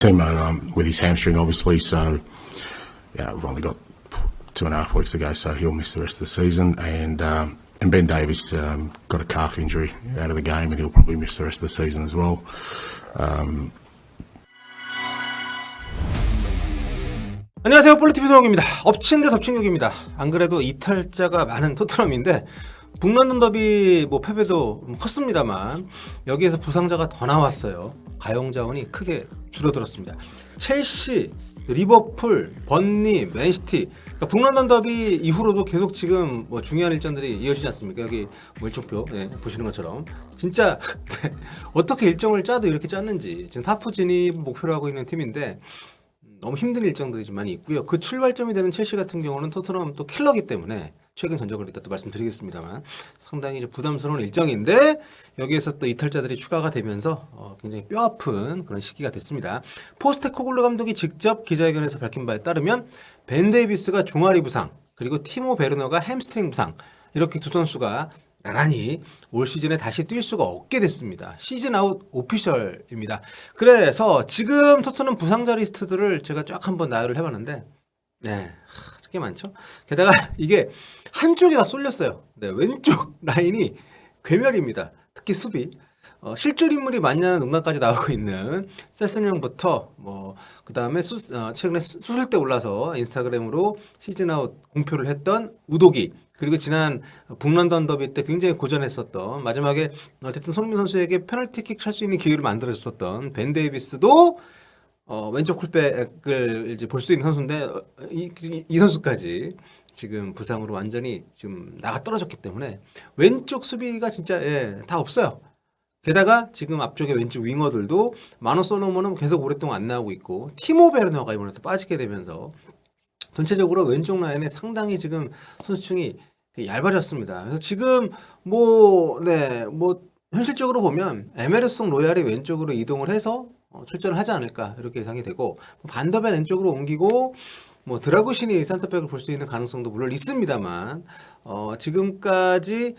Timo with his hamstring, obviously. So, we've only got 2.5 weeks to go, so he'll miss the rest of the season. And Ben Davis got a calf injury out of the game, and he'll probably miss the rest of the season as well. 안녕하세요, 볼리TV 소영입니다. 엎친 데 덮친 격입니다. 안 그래도 이탈자가 많은 토트넘인데 북런던 더비 패배도 컸습니다만 여기에서 부상자가 더 나왔어요. 가용 자원이 크게 줄어들었습니다. 첼시, 리버풀, 번리, 맨시티, 그러니까 북런던 더비 이후로도 계속 지금 중요한 일정들이 이어지지 않습니까? 여기 일정표 보시는 것처럼 진짜 어떻게 일정을 짜도 이렇게 짰는지. 지금 타프 진입 목표로 하고 있는 팀인데 너무 힘든 일정들이 좀 많이 있고요. 그 출발점이 되는 첼시 같은 경우는 토트넘 또 킬러기 때문에 최근 전적을 이따 또 말씀드리겠습니다만 상당히 부담스러운 일정인데 여기에서 또 이탈자들이 추가가 되면서 굉장히 뼈아픈 그런 시기가 됐습니다. 포스테코글루 감독이 직접 기자회견에서 밝힌 바에 따르면 벤 데이비스가 종아리 부상, 그리고 티모 베르너가 햄스트링 부상, 이렇게 두 선수가 나란히 올 시즌에 다시 뛸 수가 없게 됐습니다. 시즌 아웃 오피셜입니다. 그래서 지금 토트넘 부상자 리스트들을 제가 쫙 한번 나열을 해봤는데 꽤 많죠. 게다가 이게 한쪽이 다 쏠렸어요. 왼쪽 라인이 괴멸입니다. 특히 수비. 실존 인물이 맞냐는 농담까지 나오고 있는 세스명부터 그 다음에 최근에 수술대 올라서 인스타그램으로 시즌 아웃 공표를 했던 우도기, 그리고 지난 북런던 더비 때 굉장히 고전했었던, 마지막에 어쨌든 손흥민 선수에게 페널티킥 찰 수 있는 기회를 만들어줬었던 벤 데이비스도 왼쪽 쿨백을 이제 볼 수 있는 선수인데 이 선수까지 지금 부상으로 완전히 지금 나가 떨어졌기 때문에 왼쪽 수비가 진짜 다 없어요. 게다가 지금 앞쪽에 왼쪽 윙어들도 마노 솔로몬은 계속 오랫동안 안 나오고 있고 티모 베르너가 이번에 또 빠지게 되면서 전체적으로 왼쪽 라인에 상당히 지금 선수층이 얇아졌습니다. 그래서 지금 현실적으로 보면 에메르송 로얄이 왼쪽으로 이동을 해서 출전을 하지 않을까 이렇게 예상이 되고, 반더벤 왼쪽으로 옮기고 드라구신이 센터백을 볼 수 있는 가능성도 물론 있습니다만 지금까지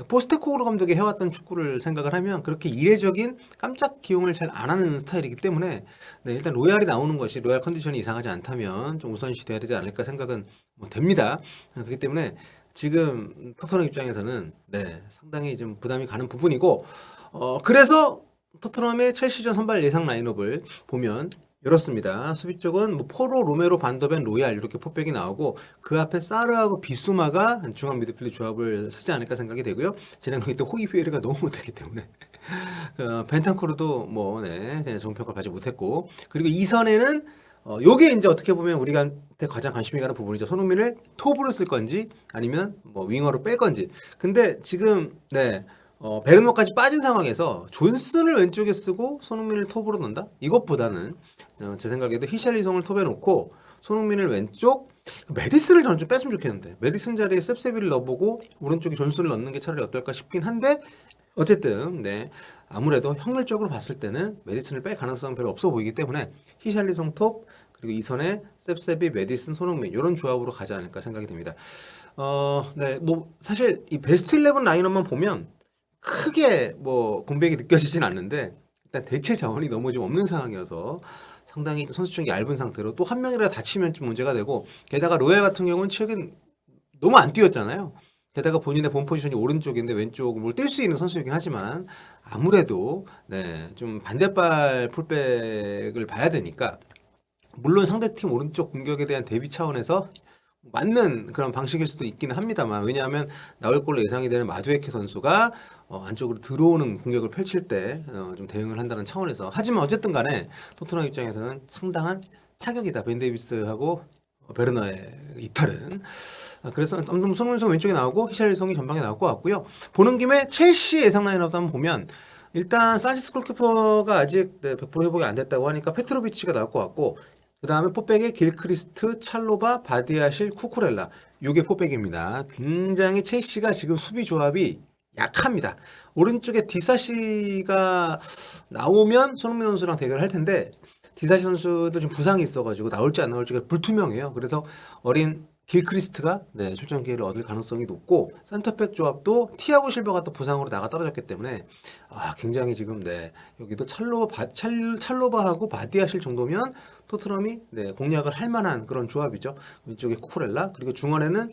포스테코글루 감독이 해왔던 축구를 생각을 하면 그렇게 이례적인 깜짝 기용을 잘 안 하는 스타일이기 때문에 일단 로얄이 나오는 것이, 로얄 컨디션이 이상하지 않다면 좀 우선시 돼야 되지 않을까 생각은 됩니다. 그렇기 때문에 지금 토트넘 입장에서는 상당히 좀 부담이 가는 부분이고, 그래서 토트넘의 첼시전 선발 예상 라인업을 보면 이렇습니다. 수비 쪽은 포로, 로메로, 반더벤, 로얄 이렇게 포백이 나오고, 그 앞에 사르하고 비수마가 중앙 미드필드 조합을 쓰지 않을까 생각이 되고요. 진행하기 때 호이비에르가 너무 못하기 때문에 벤탄쿠르도 그냥 좋은 평가를 받지 못했고, 그리고 이선에는 요게 이제 어떻게 보면 우리한테 가장 관심이 가는 부분이죠. 손흥민을 톱으로 쓸 건지 아니면 윙어로 뺄 건지. 근데 지금 베르노까지 빠진 상황에서 존슨을 왼쪽에 쓰고 손흥민을 톱으로 넣는다? 이것보다는 제 생각에도 히샬리송을 톱에 놓고 손흥민을 왼쪽, 메디슨을 저는 좀 뺐으면 좋겠는데 메디슨 자리에 셉세비를 넣어보고 오른쪽에 존슨을 넣는 게 차라리 어떨까 싶긴 한데, 어쨌든 아무래도 확률적으로 봤을 때는 메디슨을 뺄 가능성은 별로 없어 보이기 때문에 히샬리송 톱, 그리고 이선에 셉세비, 메디슨, 손흥민 이런 조합으로 가지 않을까 생각이 됩니다. 사실 이 베스트 11 라인업만 보면 크게 공백이 느껴지진 않는데, 일단 대체 자원이 너무 좀 없는 상황이어서 상당히 선수층이 얇은 상태로, 또 한 명이라도 다치면 좀 문제가 되고, 게다가 로얄 같은 경우는 최근 너무 안 뛰었잖아요. 게다가 본인의 본 포지션이 오른쪽인데 왼쪽을 뛸 수 있는 선수이긴 하지만 아무래도 좀 반대발 풀백을 봐야 되니까, 물론 상대팀 오른쪽 공격에 대한 대비 차원에서 맞는 그런 방식일 수도 있기는 합니다만, 왜냐하면 나올 걸로 예상이 되는 마두에케 선수가 안쪽으로 들어오는 공격을 펼칠 때 좀 대응을 한다는 차원에서. 하지만 어쨌든 간에 토트넘 입장에서는 상당한 타격이다, 벤 데이비스하고 베르너의 이탈은. 그래서 손흥민 선수 왼쪽에 나오고 히샬리송이 전방에 나올 것 같고요. 보는 김에 첼시 예상 라인업도 한번 보면, 일단 산체스 골키퍼가 아직 100% 회복이 안 됐다고 하니까 페트로비치가 나올 것 같고, 그 다음에 포백에 길크리스트, 찰로바, 바디아실, 쿠쿠렐라, 요게 포백입니다. 굉장히 첼시가 지금 수비 조합이 약합니다. 오른쪽에 디사시가 나오면 손흥민 선수랑 대결을 할 텐데, 디사시 선수도 좀 부상이 있어가지고 나올지 안 나올지가 불투명해요. 그래서 어린 길크리스트가 네, 출전 기회를 얻을 가능성이 높고 센터백 조합도 티아고 실버가 또 부상으로 나가 떨어졌기 때문에 굉장히 지금 네, 여기도 찰로바하고 바디아실 정도면 토트넘이 네, 공략을 할 만한 그런 조합이죠. 왼쪽에 쿠쿠렐라 그리고 중원에는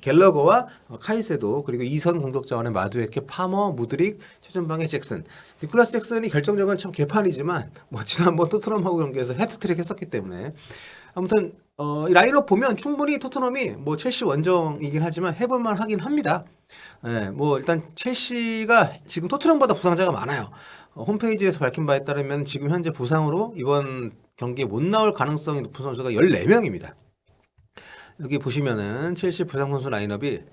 갤러거와 카이세도 그리고 2선 공격 자원의 마두에케, 파머, 무드릭, 최전방의 잭슨. 니콜라스 잭슨이 결정적은 참 개판이지만 뭐 지난번 토트넘하고 경기에서 헤트트릭 했었기 때문에 아무튼 이 라인업 보면 충분히 토트넘이 뭐 첼시 원정이긴 하지만 해볼만 하긴 합니다. 예, 뭐 일단 첼시가 지금 토트넘보다 부상자가 많아요. 홈페이지에서 밝힌 바에 따르면 지금 현재 부상으로 이번 경기에 못 나올 가능성이 높은 선수가 14명입니다. 여기 보시면은 첼시 부상 선수 라인업이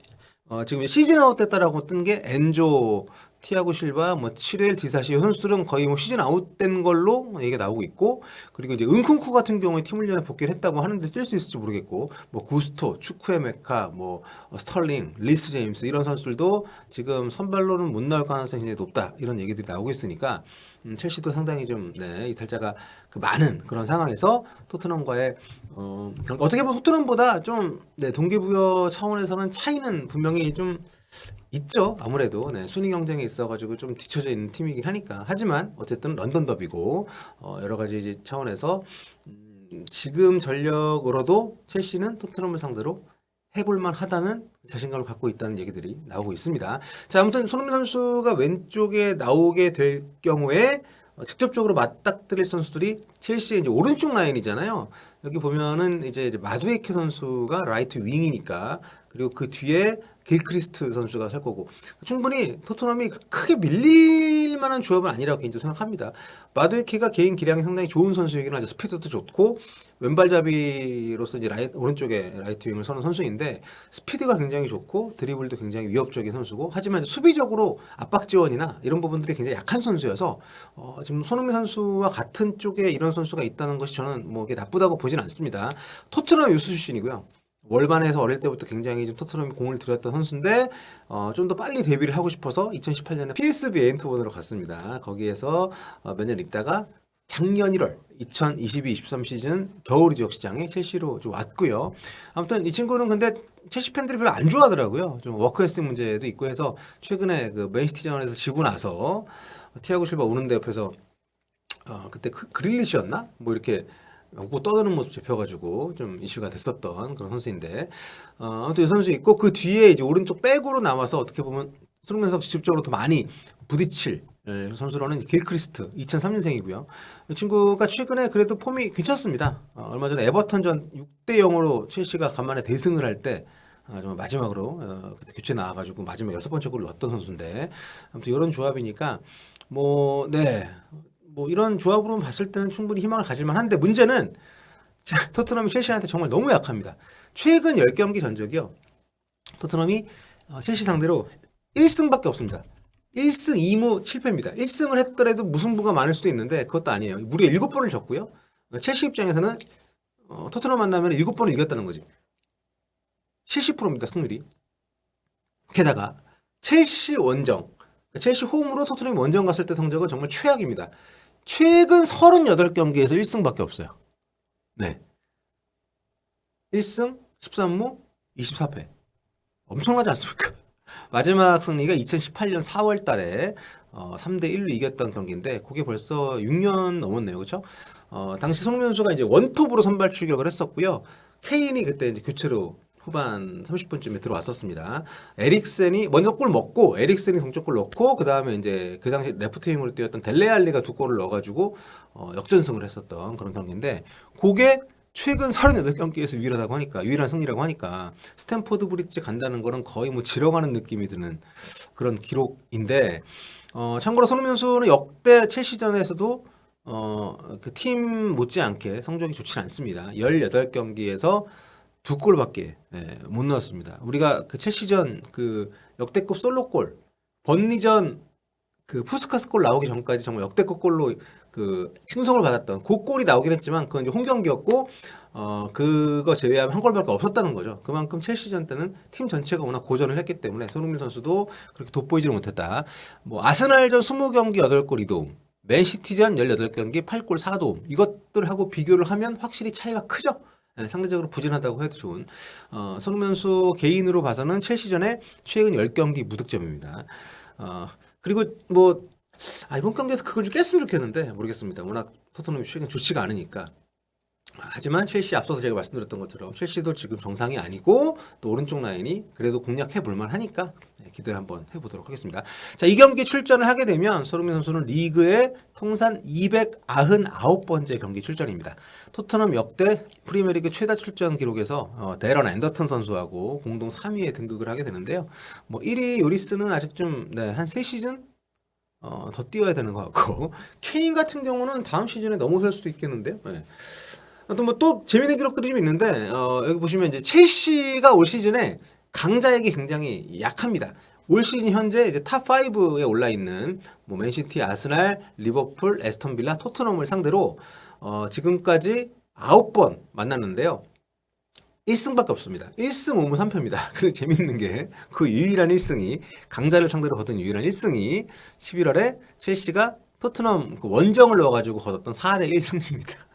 지금 시즌 아웃 됐다라고 뜬 게 엔조, 티아고 실바, 뭐 치렐, 디사시 이 선수들은 거의 뭐 시즌 아웃된 걸로 얘기가 나오고 있고 그리고 이제 은쿤쿠 같은 경우에 팀 훈련에 복귀를 했다고 하는데 뛸 수 있을지 모르겠고 뭐 구스토, 추쿠에 메카, 뭐 스털링, 리스 제임스 이런 선수들도 지금 선발로는 못 나올 가능성이 굉장히 높다 이런 얘기들이 나오고 있으니까 첼시도 상당히 좀 네, 이탈자가 많은 그런 상황에서 토트넘과의 어떻게 보면 토트넘보다 좀 네, 동기부여 차원에서는 차이는 분명히 좀 있죠. 아무래도 네, 순위 경쟁에 있어가지고 좀 뒤쳐져 있는 팀이긴 하니까. 하지만 어쨌든 런던 더비고 여러 가지 이제 차원에서 지금 전력으로도 첼시는 토트넘을 상대로 해볼만 하다는 자신감을 갖고 있다는 얘기들이 나오고 있습니다. 자, 아무튼 손흥민 선수가 왼쪽에 나오게 될 경우에 직접적으로 맞닥뜨릴 선수들이 첼시의 이제 오른쪽 라인이잖아요. 여기 보면은 이제 마두에케 선수가 라이트 윙이니까 그리고 그 뒤에 길크리스트 선수가 살 거고 충분히 토트넘이 크게 밀릴 만한 조합은 아니라고 개인적으로 생각합니다. 마두에케가 개인 기량이 상당히 좋은 선수이긴 하죠. 스피드도 좋고 왼발잡이로서 이제 오른쪽에 라이트 윙을 서는 선수인데 스피드가 굉장히 좋고 드리블도 굉장히 위협적인 선수고 하지만 수비적으로 압박 지원이나 이런 부분들이 굉장히 약한 선수여서 지금 손흥민 선수와 같은 쪽에 이런 선수가 있다는 것이 저는 뭐 이게 나쁘다고 보진 않습니다. 토트넘 유스 출신이고요. 월반에서 어릴 때부터 굉장히 좀 토트넘이 공을 들였던 선수인데 좀 더 빨리 데뷔를 하고 싶어서 2018년에 PSV 에인트본으로 갔습니다. 거기에서 몇 년 있다가 작년 1월 2022-23 시즌 겨울 이적 시장에 첼시로 좀 왔고요. 아무튼 이 친구는 근데 첼시 팬들이 별로 안 좋아하더라고요. 좀 워크에스 문제도 있고 해서 최근에 그 맨시티전에서 지고 나서 티아고 실바 우는데 옆에서 그때 그릴리시였나? 뭐 이렇게 웃고 떠드는 모습 잡혀가지고 좀 이슈가 됐었던 그런 선수인데 아무튼 이 선수 있고 그 뒤에 이제 오른쪽 백으로 나와서 어떻게 보면 손흥민 선수 직접적으로 더 많이 부딪힐 선수로는 길크리스트 2003년생이고요. 이 친구가 최근에 그래도 폼이 괜찮습니다. 얼마 전에 에버턴전 6대 0으로 첼시가 간만에 대승을 할 때 정말 마지막으로 그때 교체 나와가지고 마지막 6번째 골을 넣었던 선수인데 아무튼 이런 조합이니까 뭐 이런 조합으로 봤을 때는 충분히 희망을 가질만 한데 문제는 토트넘이 첼시한테 정말 너무 약합니다. 최근 10경기 전적이요. 토트넘이 첼시 상대로 1승밖에 없습니다. 1승 2무 7패입니다. 1승을 했더라도 무승부가 많을 수도 있는데 그것도 아니에요. 무려 7번을 졌고요. 첼시 입장에서는 토트넘 만나면 7번을 이겼다는 거지. 70%입니다. 승률이. 게다가 첼시 원정, 첼시 홈으로 토트넘이 원정 갔을 때 성적은 정말 최악입니다. 최근 38경기에서 1승밖에 없어요. 네. 1승, 13무, 24패. 엄청나지 않습니까? 마지막 승리가 2018년 4월 달에 3대 1로 이겼던 경기인데 그게 벌써 6년 넘었네요. 그렇죠? 당시 손흥민 선수가 이제 원톱으로 선발 출격을 했었고요. 케인이 그때 이제 교체로 후반 30분쯤에 들어왔었습니다. 에릭센이 먼저 골 먹고 에릭센이 동점골 넣고 그 다음에 이제 그 당시 레프트윙으로 뛰었던 델레알리가 2골을 넣어가지고 역전승을 했었던 그런 경기인데 그게 최근 38경기에서 유일한 승리라고 하니까 스탠포드 브릿지 간다는 거는 거의 뭐 지러가는 느낌이 드는 그런 기록인데 참고로 손흥민 선수는 역대 첼시전에서도 그 팀 못지않게 성적이 좋지 않습니다. 18경기에서 2골밖에 못 넣었습니다. 우리가 그 첼시전 그 역대급 솔로골 번리전 그 푸스카스 골 나오기 전까지 정말 역대급 골로 그 칭송을 받았던 그 골이 나오긴 했지만 그건 이제 홈경기였고 그거 제외하면 한 골밖에 없었다는 거죠. 그만큼 첼시전 때는 팀 전체가 워낙 고전을 했기 때문에 손흥민 선수도 그렇게 돋보이지를 못했다. 뭐 아스날전 20경기 8골 2도움, 맨시티전 18경기 8골 4도움 이것들하고 비교를 하면 확실히 차이가 크죠. 상대적으로 부진하다고 해도 좋은 손흥민 선수 개인으로 봐서는 첼시전에 최근 10경기 무득점입니다. 그리고 뭐 이번 경기에서 그걸 좀 깼으면 좋겠는데 모르겠습니다. 워낙 토트넘이 최근 좋지가 않으니까. 하지만 첼시 앞서서 제가 말씀드렸던 것처럼 첼시도 지금 정상이 아니고 또 오른쪽 라인이 그래도 공략해 볼만 하니까 기대를 한번 해보도록 하겠습니다. 자, 이 경기 출전을 하게 되면 손흥민 선수는 리그의 통산 299번째 경기 출전입니다. 토트넘 역대 프리미어리그 최다 출전 기록에서 데런 앤더턴 선수하고 공동 3위에 등극을 하게 되는데요. 뭐 1위 요리스는 아직 좀 한 3시즌 더 뛰어야 되는 것 같고 케인 같은 경우는 다음 시즌에 넘어설 수도 있겠는데요. 네. 또 뭐 또 재미있는 기록들이 좀 있는데 여기 보시면 이제 첼시가 올 시즌에 강자에게 굉장히 약합니다. 올 시즌 현재 이제 탑 5에 올라 있는 뭐 맨시티, 아스날, 리버풀, 에스턴 빌라, 토트넘을 상대로 지금까지 9번 만났는데요. 1승밖에 없습니다. 1승 5무 3패입니다. 근데 재밌는 게 그 유일한 1승이 강자를 상대로 거둔 유일한 1승이 11월에 첼시가 토트넘 그 원정을 넣어가지고 거뒀던 4대 1승입니다.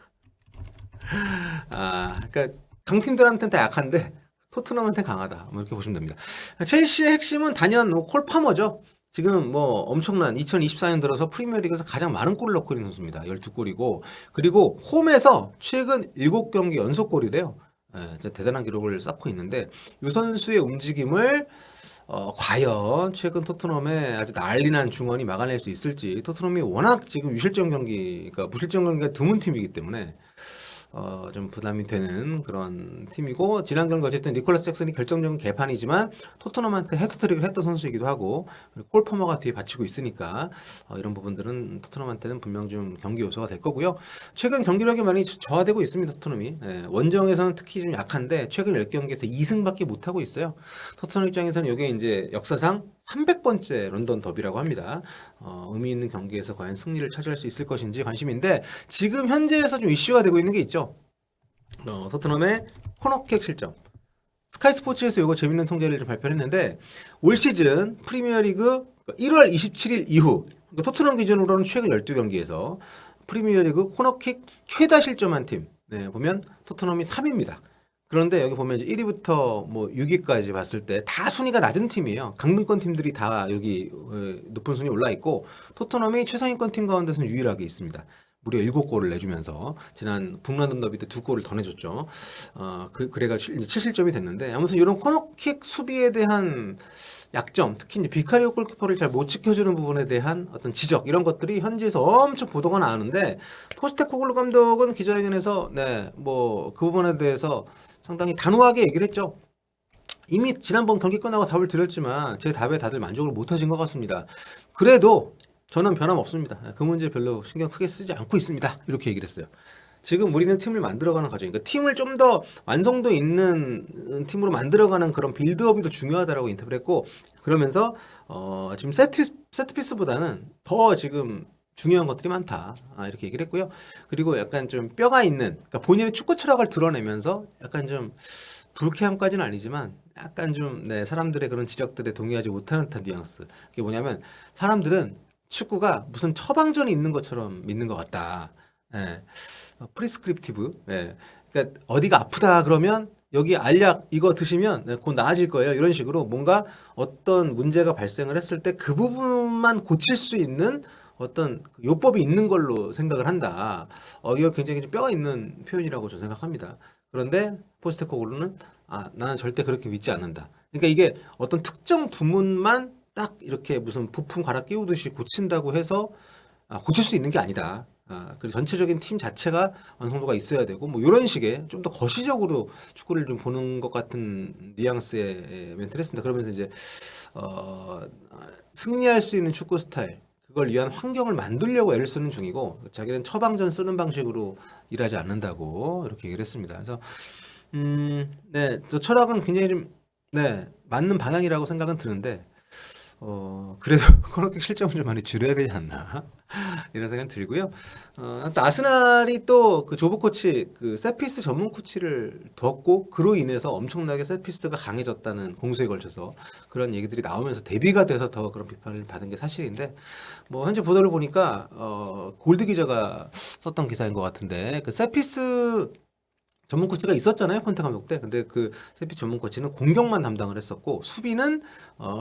그러니까 강팀들한테는 다 약한데 토트넘한테 강하다. 뭐 이렇게 보시면 됩니다. 첼시의 핵심은 단연 콜 파머죠. 지금 뭐 엄청난 2024년 들어서 프리미어리그에서 가장 많은 골을 넣고 있는 선수입니다. 12골이고 그리고 홈에서 최근 7경기 연속골이래요. 진짜 대단한 기록을 쌓고 있는데 이 선수의 움직임을 과연 최근 토트넘의 아주 난리난 중원이 막아낼 수 있을지 토트넘이 워낙 지금 유실점 경기, 그러니까 무실점 경기가 드문 팀이기 때문에 좀 부담이 되는 그런 팀이고 지난 경기 어쨌든 니콜라스 잭슨이 결정적인 개판이지만 토트넘한테 헤트트릭을 했던 선수이기도 하고 그리고 콜 퍼머가 뒤에 받치고 있으니까 이런 부분들은 토트넘한테는 분명 좀 경기 요소가 될 거고요. 최근 경기력이 많이 저하되고 있습니다. 토트넘이 원정에서는 특히 좀 약한데 최근 10경기에서 2승밖에 못하고 있어요. 토트넘 입장에서는 이게 이제 역사상 300번째 런던 더비라고 합니다. 의미 있는 경기에서 과연 승리를 차지할 수 있을 것인지 관심인데 지금 현재에서 좀 이슈가 되고 있는 게 있죠. 토트넘의 코너킥 실점. 스카이 스포츠에서 이거 재밌는 통계를 좀 발표했는데 올 시즌 프리미어리그 1월 27일 이후 그러니까 토트넘 기준으로는 최근 12경기에서 프리미어리그 코너킥 최다 실점한 팀 보면 토트넘이 3위입니다. 그런데 여기 보면 이제 1위부터 뭐 6위까지 봤을 때 다 순위가 낮은 팀이에요. 강등권 팀들이 다 여기 높은 순위에 올라 있고 토트넘이 최상위권 팀 가운데서는 유일하게 있습니다. 무려 7골을 내주면서 지난 북런던 더비 때 2골을 더 내줬죠. 그래가 이제 7실점이 됐는데 아무튼 이런 코너킥 수비에 대한 약점, 특히 이제 비카리오 골키퍼를 잘 못 지켜주는 부분에 대한 어떤 지적 이런 것들이 현지에서 엄청 보도가 나오는데 포스테코글루 감독은 기자회견에서 뭐 그 부분에 대해서 상당히 단호하게 얘기를 했죠. 이미 지난번 경기 끝나고 답을 드렸지만 제 답에 다들 만족을 못하신 것 같습니다. 그래도 저는 변함없습니다. 그 문제 별로 신경 크게 쓰지 않고 있습니다. 이렇게 얘기를 했어요. 지금 우리는 팀을 만들어가는 과정, 그러니까 팀을 좀 더 완성도 있는 팀으로 만들어가는 그런 빌드업이 더 중요하다라고 인터뷰를 했고 그러면서 지금 세트피스보다는 더 지금 중요한 것들이 많다. 이렇게 얘기를 했고요. 그리고 약간 좀 뼈가 있는, 그러니까 본인의 축구 철학을 드러내면서 약간 좀 불쾌함까지는 아니지만 약간 좀 사람들의 그런 지적들에 동의하지 못하는 듯한 뉘앙스. 그게 뭐냐면 사람들은 축구가 무슨 처방전이 있는 것처럼 믿는 것 같다. 프리스크립티브. 그러니까 어디가 아프다 그러면 여기 알약 이거 드시면 곧 나아질 거예요. 이런 식으로 뭔가 어떤 문제가 발생을 했을 때 그 부분만 고칠 수 있는 어떤 요법이 있는 걸로 생각을 한다. 이거 굉장히 좀 뼈가 있는 표현이라고 저는 생각합니다. 그런데 포스테코글루는 나는 절대 그렇게 믿지 않는다. 그러니까 이게 어떤 특정 부문만 딱 이렇게 무슨 부품 갈아 끼우듯이 고친다고 해서 고칠 수 있는 게 아니다. 그리고 전체적인 팀 자체가 완성도가 있어야 되고 뭐 이런 식의 좀 더 거시적으로 축구를 좀 보는 것 같은 뉘앙스의 멘트를 했습니다. 그러면서 이제 승리할 수 있는 축구 스타일 그걸 위한 환경을 만들려고 애를 쓰는 중이고 자기는 처방전 쓰는 방식으로 일하지 않는다고 이렇게 얘기를 했습니다. 그래서 저 철학은 굉장히 좀 맞는 방향이라고 생각은 드는데 그래도 코너킥 실점은 좀 많이 줄여야 되지 않나 이런 생각이 들고요. 또 아스날이 또 그 조브 코치 그 세피스 전문 코치를 뒀고 그로 인해서 엄청나게 세피스가 강해졌다는 공수에 걸쳐서 그런 얘기들이 나오면서 대비가 돼서 더 그런 비판을 받은 게 사실인데 뭐 현재 보도를 보니까 골드 기자가 썼던 기사인 것 같은데 그 세피스 전문 코치가 있었잖아요, 콘테 감독 때. 근데 그 세피 전문 코치는 공격만 담당을 했었고 수비는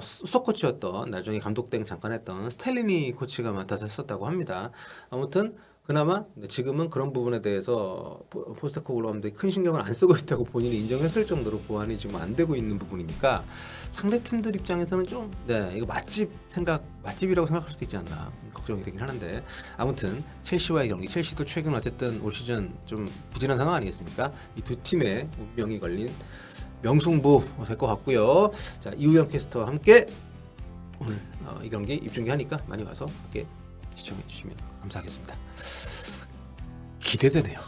수석 코치였던 나중에 감독 땡 잠깐 했던 스텔리니 코치가 맡아서 했었다고 합니다. 아무튼 그나마 지금은 그런 부분에 대해서 포스테코글루 감독이 큰 신경을 안 쓰고 있다고 본인이 인정했을 정도로 보완이 지금 안 되고 있는 부분이니까 상대 팀들 입장에서는 좀 이거 맛집이라고 생각할 수도 있지 않나 걱정이 되긴 하는데 아무튼 첼시와의 경기, 첼시도 최근 어쨌든 올 시즌 좀 부진한 상황 아니겠습니까? 이 두 팀의 운명이 걸린 명승부 될 것 같고요. 자, 이우영 캐스터와 함께 오늘 이 경기 입중계하니까 많이 와서 함께 시청해 주시면 감사하겠습니다. 기대되네요.